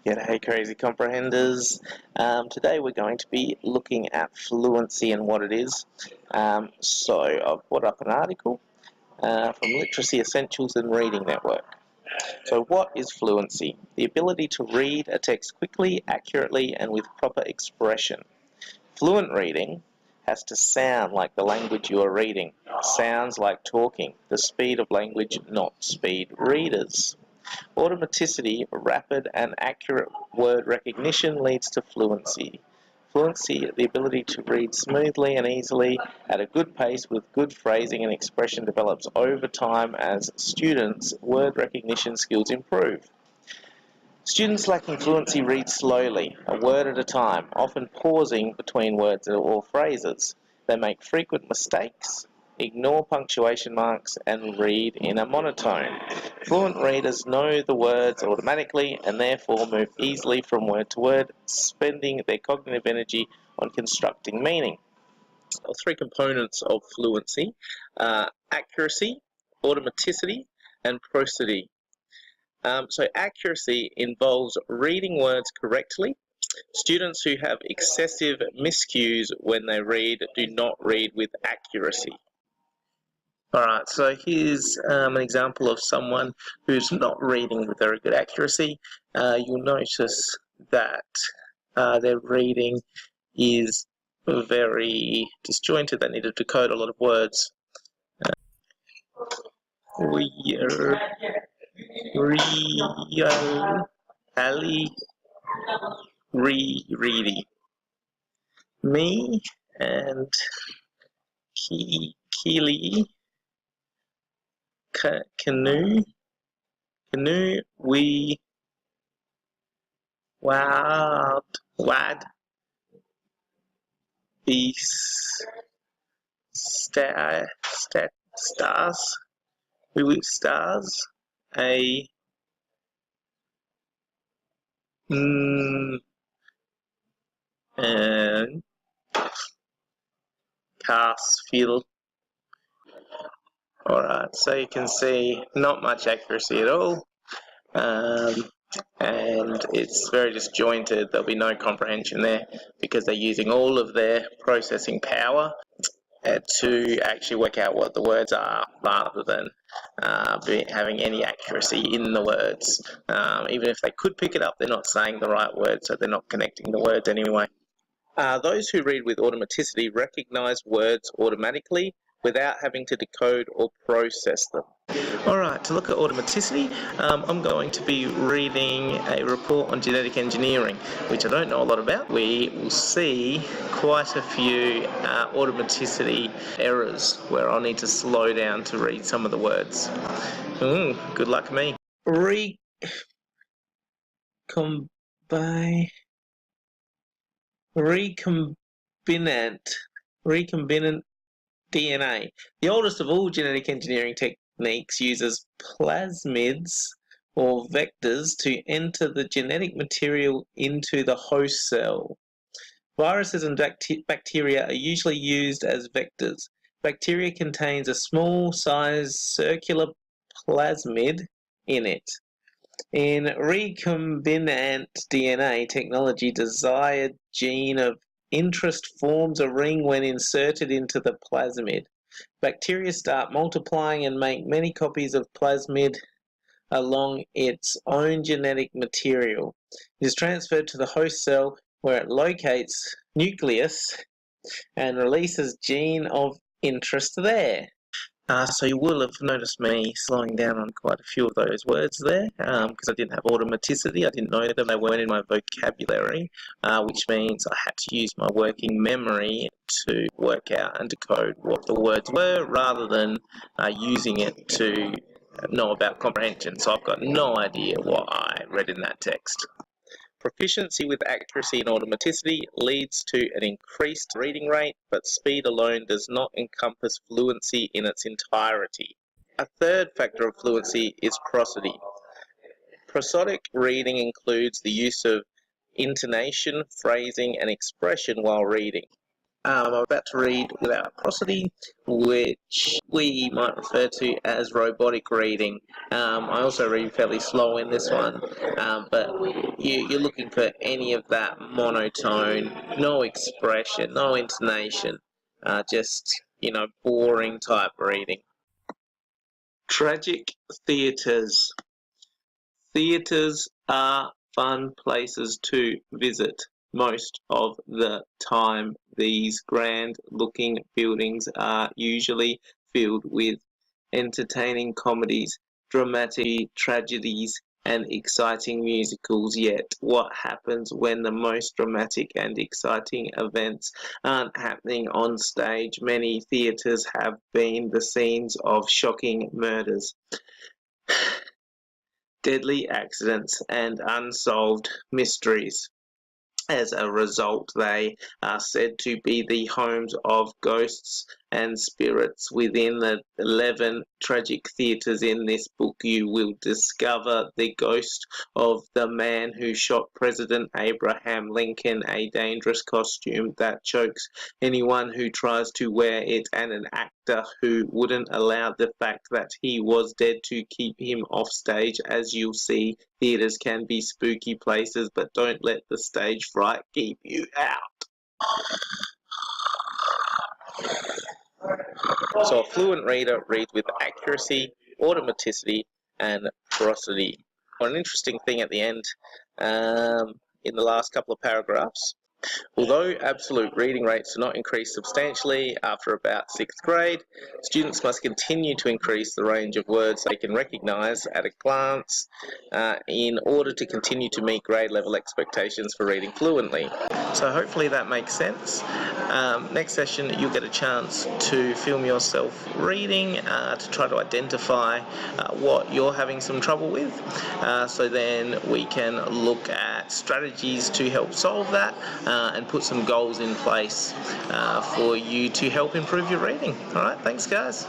G'day crazy comprehenders. Today we're going to be looking at fluency and what it is. So I've brought up an article from Literacy Essentials and Reading Network. So what is fluency? The ability to read a text quickly, accurately and with proper expression. Fluent reading has to sound like the language you are reading. Sounds like talking. The speed of language, not speed readers. Automaticity, rapid and accurate word recognition leads to fluency. Fluency, the ability to read smoothly and easily at a good pace with good phrasing and expression, develops over time as students' word recognition skills improve. Students lacking fluency read slowly, a word at a time, often pausing between words or phrases. They make frequent mistakes, ignore punctuation marks, and read in a monotone. Fluent readers know the words automatically and therefore move easily from word to word, spending their cognitive energy on constructing meaning. Three components of fluency: accuracy, automaticity, and prosody. So accuracy involves reading words correctly. Students who have excessive miscues when they read do not read with accuracy. Alright, so here's an example of someone who's not reading with very good accuracy. You'll notice that their reading is very disjointed. They need to decode a lot of words. Real, Ali, reedy. Me and Keely, canoe, we, wad, be, stars, we with stars, a, and Carsfield. Alright, so you can see not much accuracy at all, and it's very disjointed. There'll be no comprehension there because they're using all of their processing power to actually work out what the words are rather than having any accuracy in the words. Even if they could pick it up, they're not saying the right words, so they're not connecting the words anyway. Those who read with automaticity recognize words automatically without having to decode or process them. Alright, to look at automaticity, I'm going to be reading a report on genetic engineering, which I don't know a lot about. We will see quite a few automaticity errors where I'll need to slow down to read some of the words. Good luck me. Recombinant DNA. The oldest of all genetic engineering techniques uses plasmids or vectors to enter the genetic material into the host cell. Viruses and bacteria are usually used as vectors. Bacteria contains a small-sized circular plasmid in it. In recombinant DNA technology, desired gene of interest forms a ring when inserted into the plasmid. Bacteria start multiplying and make many copies of plasmid along its own genetic material. It is transferred to the host cell where it locates nucleus and releases gene of interest there. So you will have noticed me slowing down on quite a few of those words there because I didn't have automaticity. I didn't know them. They weren't in my vocabulary, which means I had to use my working memory to work out and decode what the words were rather than using it to know about comprehension. So I've got no idea what I read in that text. Proficiency with accuracy and automaticity leads to an increased reading rate, but speed alone does not encompass fluency in its entirety. A third factor of fluency is prosody. Prosodic reading includes the use of intonation, phrasing, and expression while reading. I'm about to read without prosody, which we might refer to as robotic reading. I also read fairly slow in this one, but you're looking for any of that monotone, no expression, no intonation, just, boring type reading. Tragic theatres. Theatres are fun places to visit most of the time. These grand-looking buildings are usually filled with entertaining comedies, dramatic tragedies, and exciting musicals. Yet, what happens when the most dramatic and exciting events aren't happening on stage? Many theatres have been the scenes of shocking murders, deadly accidents, and unsolved mysteries. As a result, they are said to be the homes of ghosts and spirits. Within the 11 tragic theatres in this book, you will discover the ghost of the man who shot President Abraham Lincoln, a dangerous costume that chokes anyone who tries to wear it, and an actor who wouldn't allow the fact that he was dead to keep him off stage. As you'll see, theatres can be spooky places, but don't let the stage fright keep you out. So a fluent reader reads with accuracy, automaticity, and prosody. An interesting thing at the end, in the last couple of paragraphs. Although absolute reading rates do not increase substantially after about 6th grade, students must continue to increase the range of words they can recognise at a glance in order to continue to meet grade level expectations for reading fluently. So hopefully that makes sense. Next session you'll get a chance to film yourself reading to try to identify what you're having some trouble with. So then we can look at strategies to help solve that and put some goals in place for you to help improve your reading. All right, thanks guys.